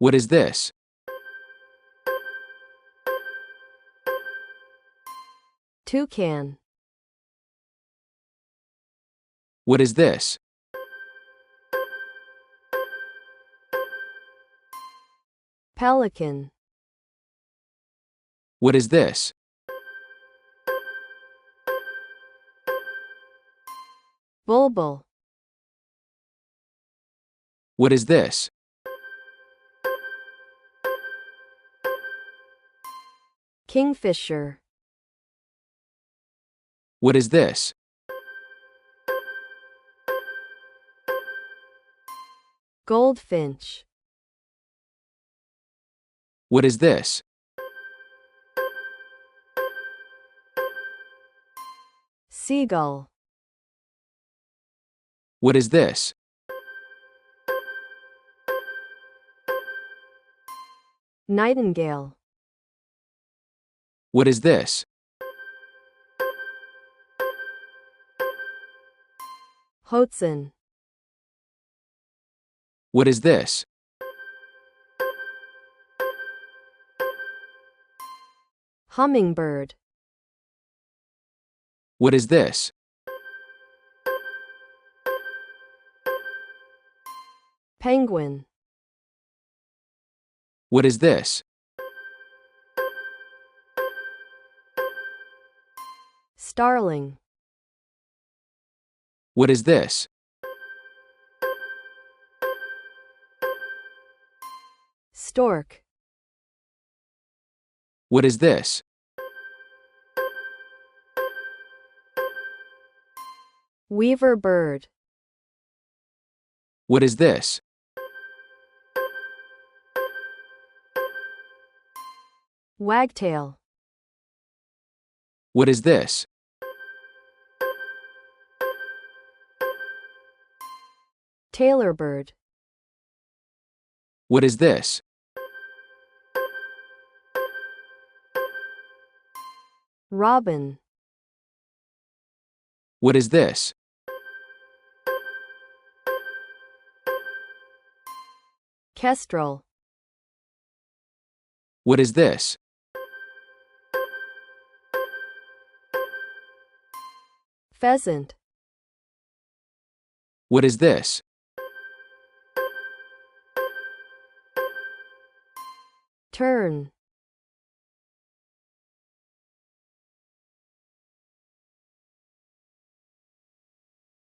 What is this? Toucan. What is this? Pelican. What is this? Bulbul. What is this? Kingfisher. What is this? Goldfinch. What is this? Seagull. What is this? Nightingale. What is this? Hoatzin. What is this? Hummingbird. What is this? Penguin. What is this? Starling. What is this? Stork. What is this? Weaver bird. What is this? Wagtail. What is this? Tailor bird. What is this? Robin. What is this? Kestrel. What is this? Pheasant. What is this? Tern.